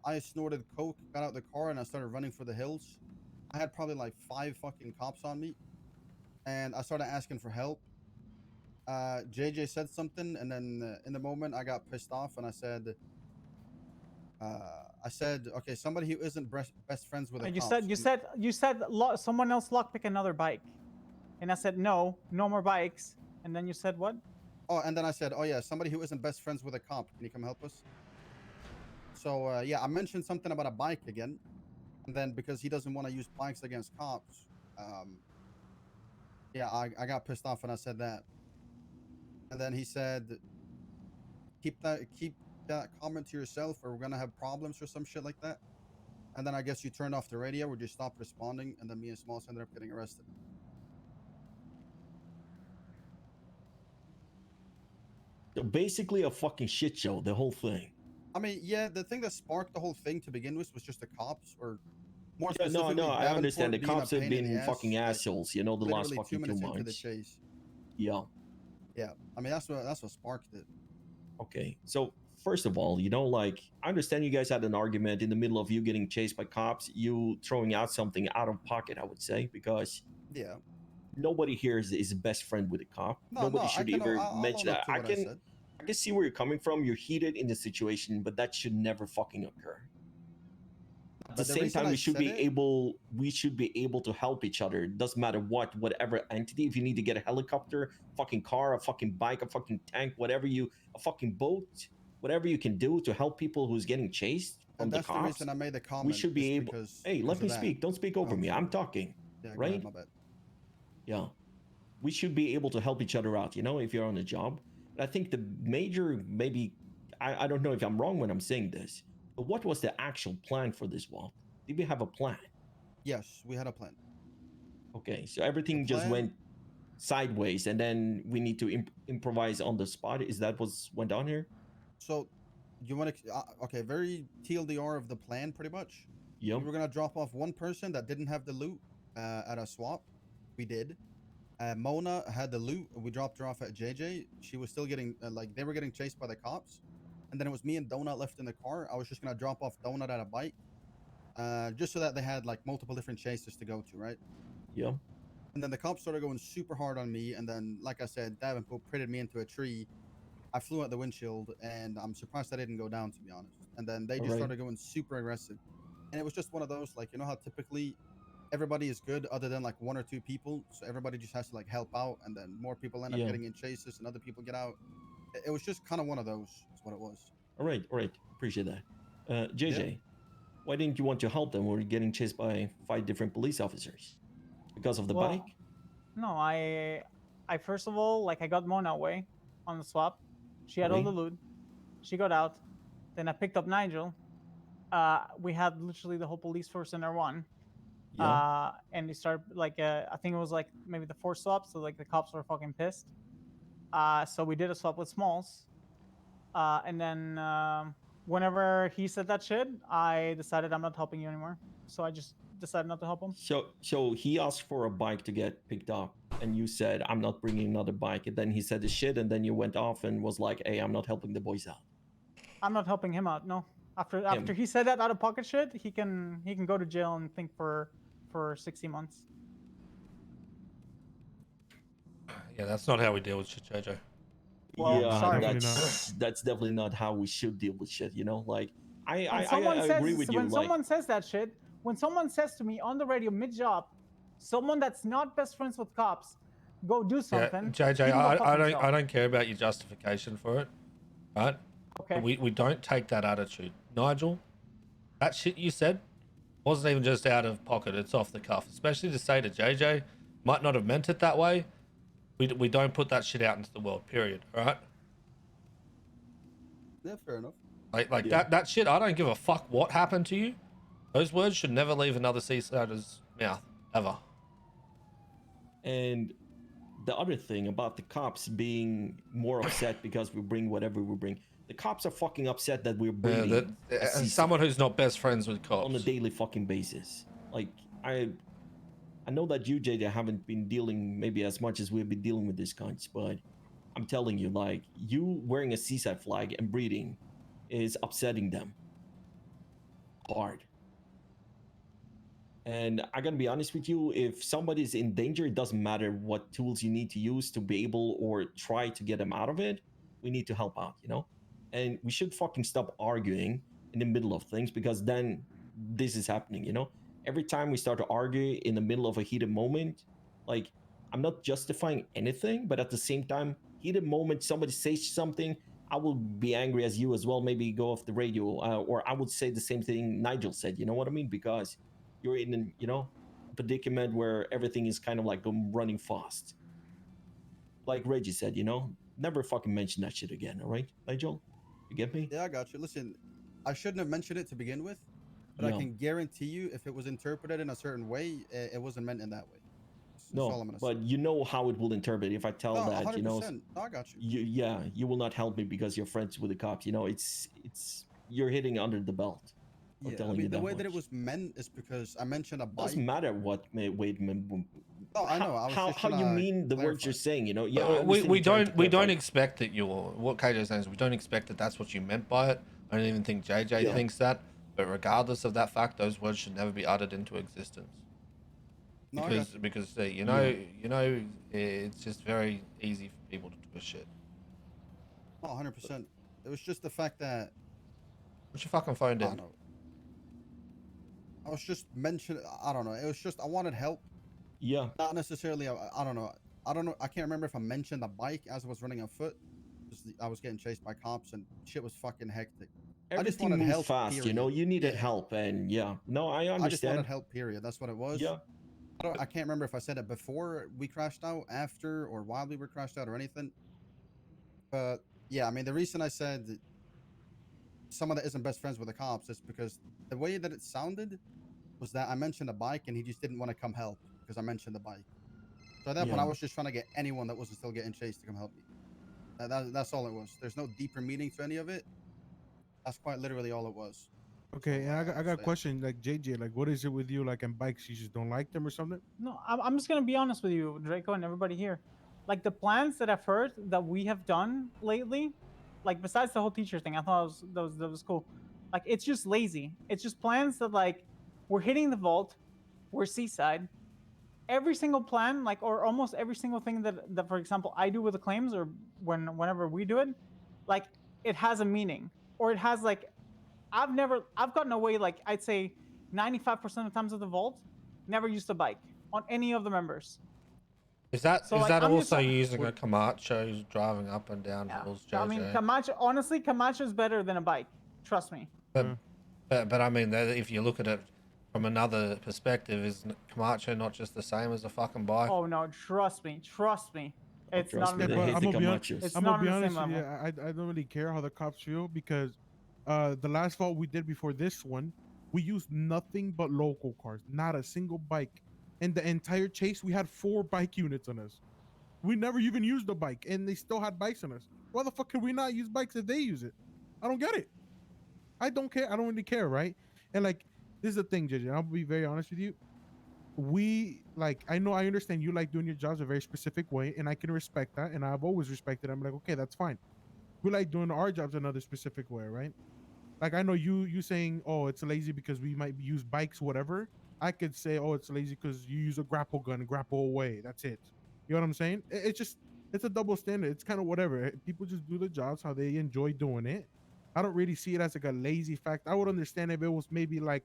I snorted coke, got out the car, and I started running for the hills. I had probably like 5 fucking cops on me, and I started asking for help. JJ said something, and then in the moment, I got pissed off, and I said, okay, somebody who isn't best friends with a And cop. you said someone else lockpick another bike, and I said no more bikes. And then you said what? Oh, and then I said, oh yeah, somebody who isn't best friends with a cop. Can you come help us? So yeah, I mentioned something about a bike again, and then because he doesn't want to use bikes against cops, yeah, I got pissed off when I said that. And then he said, keep that comment to yourself or we're gonna have problems or some shit like that. And then I guess you turned off the radio or just stopped responding, and then me and Smalls ended up getting arrested. So basically a fucking shit show, the whole thing. I mean, yeah, the thing that sparked the whole thing to begin with was just the cops, or more Yeah, specifically, no, I understand. The Davenport being a cops have pain in the been ass, fucking like, assholes, you know, the last literally fucking 2 2 minutes into the months. chase. Yeah. Yeah, I mean that's what sparked it. Okay, so first of all, you know, like I understand you guys had an argument in the middle of you getting chased by cops, you throwing out something out of pocket, I would say, because Yeah. nobody here is best friend with a cop. No, Nobody I should can. ever I'll mention own that. up to what I said. I can see where you're coming from. You're heated in the situation, but that should never fucking occur. At the But the same reason time, I we should said be we should be able to help each other. It doesn't matter whatever entity. If you need to get a helicopter, fucking car, a fucking bike, a fucking tank, a fucking boat, whatever you can do to help people who's getting chased from And the that's cops. the reason I made the comment. We should be is able. because- Hey, because let of me that. speak. Don't speak over Oh, me. sorry. I'm talking. Yeah, go right? ahead, my bad. Yeah. We should be able to help each other out, you know, if you're on the job. And I think the major, maybe, I don't know if I'm wrong when I'm saying this, but what was the actual plan for this wall? Did we have a plan? Yes, we had a plan. Okay, so everything just went sideways and then we need to improvise on the spot. Is that what's went on here? So, you want to? Okay, very TLDR of the plan, pretty much. Yep. We were gonna drop off one person that didn't have the loot at a swap. We did. Mona had the loot. We dropped her off at JJ. She was still getting like they were getting chased by the cops, and then it was me and Donut left in the car. I was just gonna drop off Donut at a bike, just so that they had like multiple different chases to go to, right? Yeah. And then the cops started going super hard on me, and then, like I said, Davenport pitted me into a tree. I flew out the windshield, and I'm surprised I didn't go down, to be honest. And then they just started going super aggressive, and it was just one of those, like, you know how typically everybody is good other than like 1 or 2 people, so everybody just has to like help out, and then more people end up getting in chases and other people get out. It was just kind of one of those is what it was. All right, appreciate that. JJ, why didn't you want to help them when we're getting chased by 5 different police officers? Because of the bike? No, I first of all, like, I got Mona away on the swap. She had all the loot. She got out. Then I picked up Nigel. We had literally the whole police force in R1. Yeah. And they started like I think it was like maybe the 4th swap, so like the cops were fucking pissed. So we did a swap with Smalls. And then whenever he said that shit, I decided I'm not helping you anymore. So I just decided not to help him. So he asked for a bike to get picked up, and you said, I'm not bringing another bike. And then he said the shit, and then you went off and was like, hey, I'm not helping the boys out. I'm not helping him out. No. After he said that out of pocket shit, he can go to jail and think for 60 months. Yeah, that's not how we deal with shit, JJ. Well, yeah, sorry. that's definitely not how we should deal with shit. You know, like I When agree with you. Like, someone says that shit, when someone says to me on the radio mid-job, someone that's not best friends with cops, go do something. Yeah, JJ, he can go fuck himself. I don't care about your justification for it, right? Okay. But we don't take that attitude. Nigel, that shit you said wasn't even just out of pocket, it's off the cuff. Especially to say to JJ, might not have meant it that way. We don't put that shit out into the world, period, alright? Yeah, fair enough. Like that shit, I don't give a fuck what happened to you. Those words should never leave another seasider's mouth, ever. And the other thing about the cops being more upset because we bring whatever we bring. The cops are fucking upset that we're bringing someone who's not best friends with cops on a daily fucking basis. Like I know that you, JJ, haven't been dealing maybe as much as we've been dealing with these kinds, but I'm telling you, like, you wearing a seaside flag and breeding is upsetting them hard. And I gotta be honest with you, if somebody's in danger, it doesn't matter what tools you need to use to be able or try to get them out of it. We need to help out, you know? And we should fucking stop arguing in the middle of things, because then this is happening, you know? Every time we start to argue in the middle of a heated moment, like, I'm not justifying anything, but at the same time, heated moment, somebody says something, I will be angry as you as well, maybe go off the radio, or I would say the same thing Nigel said, you know what I mean? Because you're in an, you know, predicament where everything is kind of like running fast. Like Reggie said, you know, never fucking mention that shit again, all right, Nigel? You get me? Yeah, I got you. Listen, I shouldn't have mentioned it to begin with, but I can guarantee you if it was interpreted in a certain way, it wasn't meant in that way. That's all I'm gonna but say. you know how it will interpret if I tell that, 100%. you know. No, I got you. You will not help me because you're friends with the cops. You know, it's you're hitting under the belt. Yeah, I mean, the way that it was meant is because I mentioned a bike. Doesn't matter what wait. No, I know. I was just how you mean the words you're saying? You know, yeah. We don't expect that you're what KJ's saying is we don't expect that that's what you meant by it. I don't even think JJ thinks that. But regardless of that fact, those words should never be uttered into existence. No, Because you know, it's just very easy for people to twist shit. Oh, 100%. It was just the fact that. Put your fucking phone down. I was just mentioning. I don't know. It was just I wanted help. Yeah. Not necessarily. I don't know. I can't remember if I mentioned the bike as I was running on foot. I was getting chased by cops and shit was fucking hectic. Everything I just wanted moves help. fast, period. you know. You needed help, and no, I understand. I just wanted help. Period. That's what it was. Yeah. I can't remember if I said it before we crashed out, after, or while we were crashed out, or anything. But yeah, I mean, the reason I said that someone that isn't best friends with the cops is because the way that it sounded was that I mentioned a bike and he just didn't want to come help because I mentioned the bike. So at that point, I was just trying to get anyone that wasn't still getting chased to come help me. That's all it was. There's no deeper meaning to any of it. That's quite literally all it was. Okay, and I got a question, like JJ, like what is it with you, like in bikes, you just don't like them or something? No, I'm just gonna be honest with you, Draco, and everybody here. Like the plans that I've heard that we have done lately, like besides the whole teacher thing, I thought that was cool. Like it's just lazy. It's just plans that like we're hitting the vault, we're seaside. Every single plan, like or almost every single thing that for example I do with the claims or whenever we do it, like it has a meaning or it has like I've gotten away like I'd say 95% of the times of the vault, never used a bike on any of the members. Is that So, like, I'm also just- using a Camacho driving up and down hills, JJ? I mean, Camacho is better than a bike. Trust me. But I mean, if you look at it from another perspective, is Camacho not just the same as a fucking bike? Oh no, trust me. It's trust not. me, on they the- hate I'm the gonna be honest. Camachos. It's I'm not gonna be on the same honest with you. level. I don't really care how the cops feel because the last vault we did before this one, we used nothing but local cars, not a single bike. In the entire chase, we had 4 bike units on us. We never even used a bike, and they still had bikes on us. Why the fuck can we not use bikes if they use it? I don't get it. I don't care. I don't really care, right? And like, this is the thing, JJ. I'll be very honest with you. We like, I know, I understand you like doing your jobs a very specific way, and I can respect that, and I've always respected. I'm like, okay, that's fine. We like doing our jobs another specific way, right? Like, I know you saying, oh, it's lazy because we might use bikes, whatever. I could say, oh, it's lazy because you use a grapple gun and grapple away. That's it. You know what I'm saying? It's just, it's a double standard. It's kind of whatever. People just do the jobs how they enjoy doing it. I don't really see it as like a lazy fact. I would understand if it was maybe like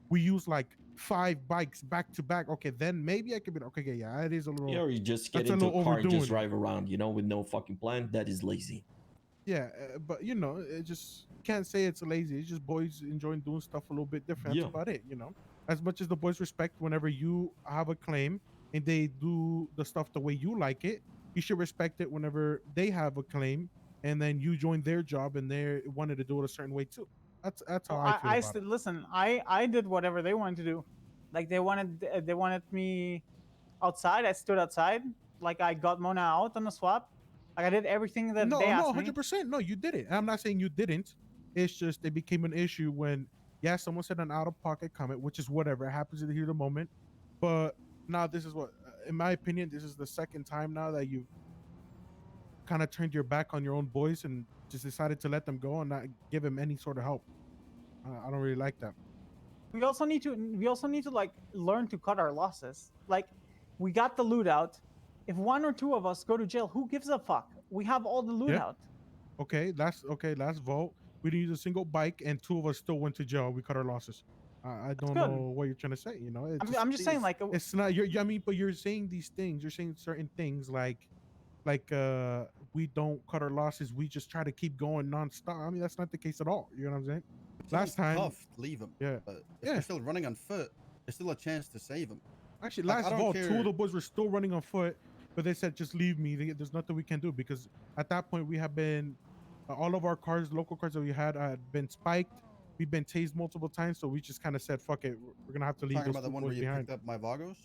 we use like 5 bikes back to back. Okay, then maybe I could be okay. Yeah, it is a little. Yeah, or you just get That's a into little a car and overdoing just it. drive around, with no fucking plan. That is lazy. Yeah, but it just can't say it's lazy. It's just boys enjoying doing stuff a little bit different. Yeah. That's about it. As much as the boys respect whenever you have a claim and they do the stuff the way you like it, you should respect it whenever they have a claim and then you join their job and they wanted to do it a certain way too. That's how Well, I feel about it. listen. I did whatever they wanted to do. Like they wanted me outside. I stood outside. Like I got Mona out on the swap. Like I did everything that they No, asked me. 100%. No, you did it. I'm not saying you didn't. It's just it became an issue when, yeah, someone said an out of pocket comment, which is whatever. It happens in the heat of the moment. But now this is what, in my opinion, this is the second time now that you've kind of turned your back on your own boys and just decided to let them go and not give them any sort of help. I don't really like that. We also need to like learn to cut our losses. Like we got the loot out. If 1 or 2 of us go to jail, who gives a fuck? We have all the loot out. Okay, last vote. We didn't use a single bike and 2 of us still went to jail. We cut our losses. I don't know what you're trying to say. I'm just saying, like, it's not. I mean, but you're saying these things. You're saying certain things like we don't cut our losses. We just try to keep going nonstop. I mean, that's not the case at all. You know what I'm saying? Last time, cuffed, leave them. Yeah, but if they're still running on foot, there's still a chance to save them. Actually, Like, last I don't vote, care. 2 of the boys were still running on foot, but they said just leave me. There's nothing we can do because at that point we have been all of our cars, local cars that we had been spiked. We've been tased multiple times, so we just kind of said, "Fuck it, we're gonna have to leave." Talking Those about the 2 one boys where you behind. picked up my Vagos?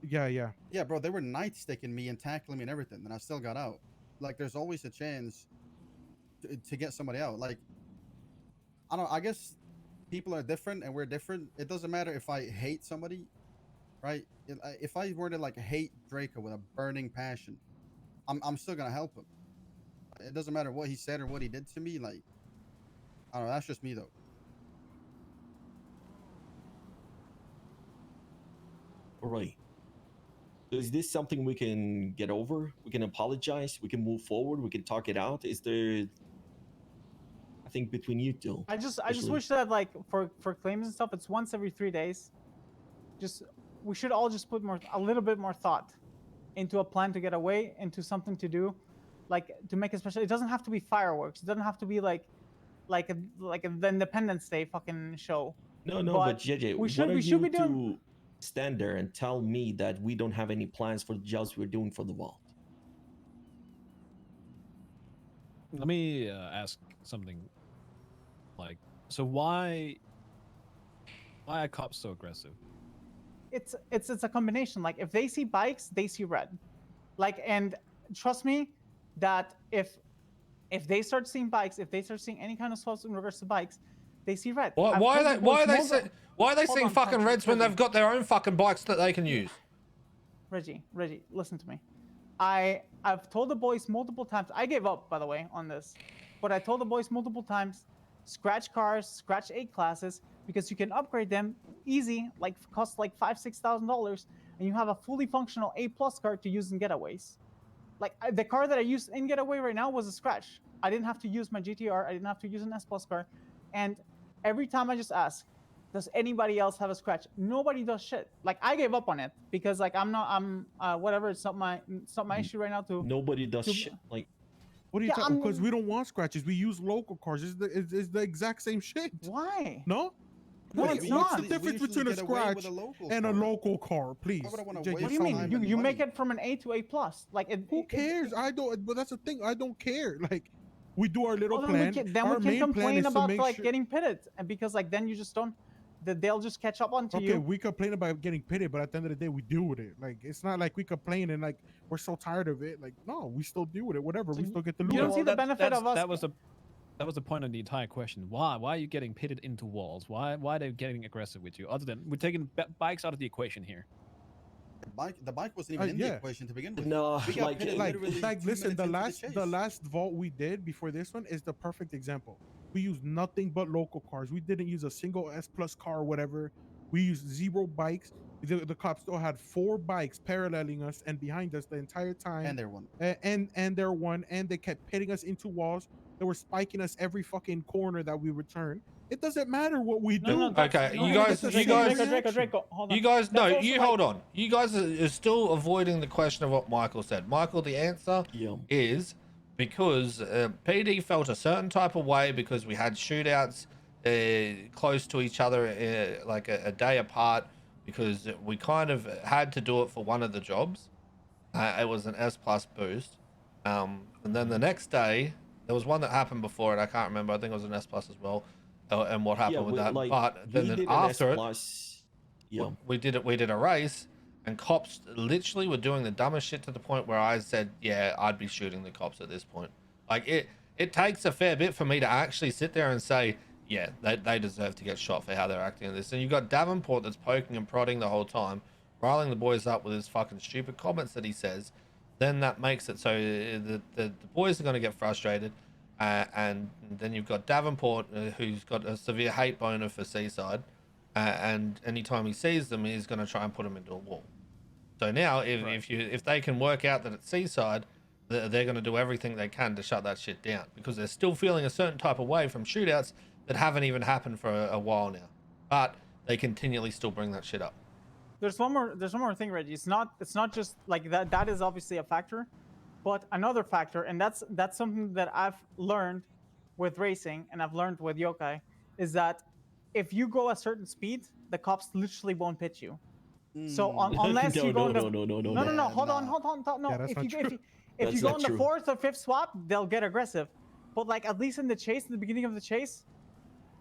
Yeah, bro, they were nightsticking me and tackling me and everything, and I still got out. Like, there's always a chance to get somebody out. Like, I guess people are different and we're different. It doesn't matter if I hate somebody, right? If I were to like hate Draco with a burning passion, I'm still gonna help him. It doesn't matter what he said or what he did to me. Like, I don't know. That's just me though. All right. So is this something we can get over? We can apologize. We can move forward. We can talk it out. Is there? I think between you two. I just wish that like for claims and stuff, it's once every 3 days. We should all just put a little bit more thought into a plan to get away, into something to do, like to make it special. It doesn't have to be fireworks. It doesn't have to be like the Independence Day fucking show. No, but JJ, we should be doing. To stand there and tell me that we don't have any plans for the jobs we're doing for the vault. Let me ask something. Like, so why are cops so aggressive? It's a combination. Like if they see bikes, they see red. Like, and trust me, that if they start seeing bikes, if they start seeing any kind of swaps in regards to bikes, they see red. Why are they seeing fucking reds when they've got their own fucking bikes that they can use? Reggie, listen to me. I've told the boys multiple times. I gave up, by the way, on this, but I told the boys multiple times, scratch cars, scratch A classes, because you can upgrade them easy, like cost like $5,000-$6,000, and you have a fully functional A+ car to use in getaways. Like the car that I use in getaway right now was a scratch. I didn't have to use my GTR. I didn't have to use an S+ car, and every time I just ask, does anybody else have a scratch? Nobody does shit. Like I gave up on it because like I'm whatever. It's not my issue right now. Nobody does shit. Like, what are you talking? Because we don't want scratches. We use local cars. It's the exact same shit. Why? No, No, Wait, it's what's not. the difference between a scratch and a local car? Please. Why would I wanna JJ, waste What do you tell mean? me. You make it from an A to A plus. Like Who cares? I don't. But that's the thing. I don't care. Like, we do our little Well, plan. then Our we can main plan complain is to about make like sure. getting pitted, and because like then you just don't, they'll just catch up onto Okay, you. we complain about getting pitted, but at the end of the day, we deal with it. Like, it's not like we complain and like we're so tired of it. Like, no, we still deal with it. Whatever, we still get the loot. You don't out. see the benefit of us. That was the point of the entire question. Why are you getting pitted into walls? Why are they getting aggressive with you? Other than we're taking bikes out of the equation here. The bike wasn't even in the Yeah. equation to begin with. No, we got like, pitted like, literally like 2 listen, minutes into the chase. last vault we did before this one is the perfect example. We used nothing but local cars. We didn't use a single S plus car or whatever. We used 0 bikes. The cops still had 4 bikes paralleling us and behind us the entire time. And they're one. And they're one, and they kept pitting us into walls. They were spiking us every fucking corner that we returned. It doesn't matter what we do. Okay, you guys, Draco, hold on. you guys, no, That's also you like- hold on. You guys are still avoiding the question of what Michael said. Michael, the answer is because PD felt a certain type of way because we had shootouts close to each other, like a day apart, because we kind of had to do it for one of the jobs. It was an S plus boost, and then the next day there was one that happened before it. I can't remember. I think it was an S plus as well. And what happened with that? Like, but then did an after S+, it, we did a race, and cops literally were doing the dumbest shit to the point where I said, yeah, I'd be shooting the cops at this point. Like, it takes a fair bit for me to actually sit there and say, yeah, they deserve to get shot for how they're acting in this. And you've got Davenport that's poking and prodding the whole time, riling the boys up with his fucking stupid comments that he says. Then that makes it so the boys are going to get frustrated. And then you've got Davenport, who's got a severe hate boner for Seaside. And anytime he sees them, he's going to try and put them into a wall. So now, if they can work out that it's Seaside, they're going to do everything they can to shut that shit down, because they're still feeling a certain type of way from shootouts that haven't even happened for a while now. But they continually still bring that shit up. There's one more thing, Reggie. It's not just like that. That is obviously a factor, but another factor, and that's something that I've learned with racing, and I've learned with yokai, is that if you go a certain speed, the cops literally won't pitch you. So unless you go no, hold on. No, Yeah, that's not true. if you That's go not on the true. 4th or 5th swap, they'll get aggressive. But like at least in the chase, in the beginning of the chase,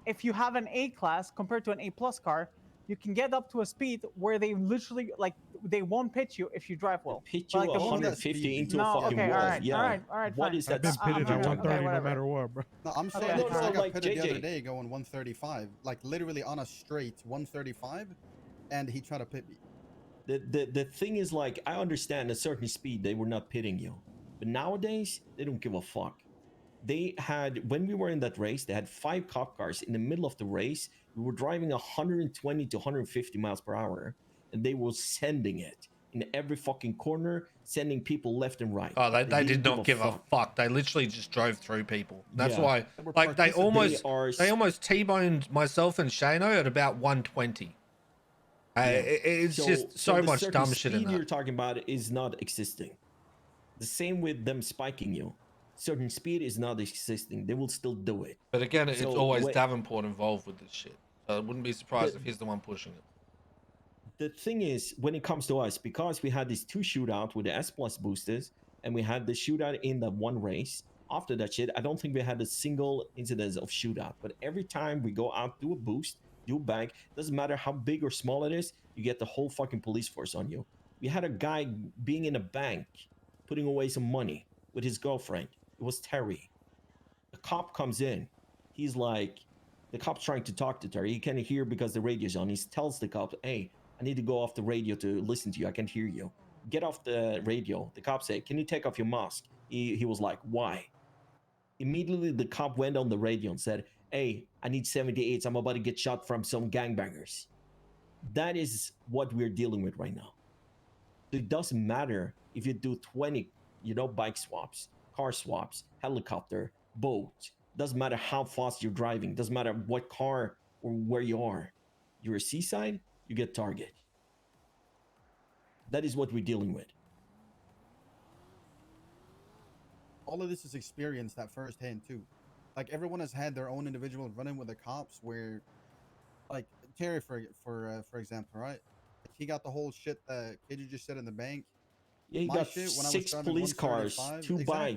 if you have an A class compared to an A plus car, you can get up to a speed where they literally like they won't pitch you if you drive well. Pitch But, you like, the 150 into no, a fucking okay, wall. all right, Yeah. all right, What fine. is I've that? been pitted at okay, 130 no whatever. matter what, bro. No, I'm saying Okay, because I no, got like, pitted the other JJ. day going 135, like literally on a straight 135, and he tried to pit me. The thing is, like, I understand a certain speed they were not pitting you, but nowadays they don't give a fuck. They had, when we were in that race, they had 5 cop cars in the middle of the race. We were driving 120 to 150 miles per hour, and they were sending it in every fucking corner, sending people left and right. Oh, they didn't did not give a fuck. They literally just drove through people. That's Yeah. why, They were like, they participating. almost T-boned myself and Shano at about 120. It's just so the much certain dumb shit in speed you're that. talking about is not existing. The same with them spiking you. Certain speed is not existing. They will still do it. But again, it's So always when- Davenport involved with this shit. So I wouldn't be surprised if he's the one pushing it. The thing is, when it comes to us, because we had these 2 shootouts with the S plus boosters, and we had the shootout in the one race. After that shit, I don't think we had a single incident of shootout. But every time we go out, do a boost, do a bank, doesn't matter how big or small it is, you get the whole fucking police force on you. We had a guy being in a bank, putting away some money with his girlfriend. It was Terry. The cop comes in. He's like, the cop's trying to talk to Terry. He can't hear because the radio's on. He tells the cop, hey, I need to go off the radio to listen to you. I can't hear you. Get off the radio. The cop said, can you take off your mask? He was like, why? Immediately, the cop went on the radio and said, hey, I need 78s. I'm about to get shot from some gangbangers. That is what we're dealing with right now. It doesn't matter if you do 20, bike swaps, car swaps, helicopter, boat. Doesn't matter how fast you're driving. Doesn't matter what car or where you are. You're a seaside, you get target. That is what we're dealing with. All of this is experienced at first hand too. Like everyone has had their own individual run-in with the cops where, like, Terry, for example, right? He got the whole shit that KJ just said in the bank. Yeah, he My got shit when I was 6 driving police cars, 175, 2 exactly.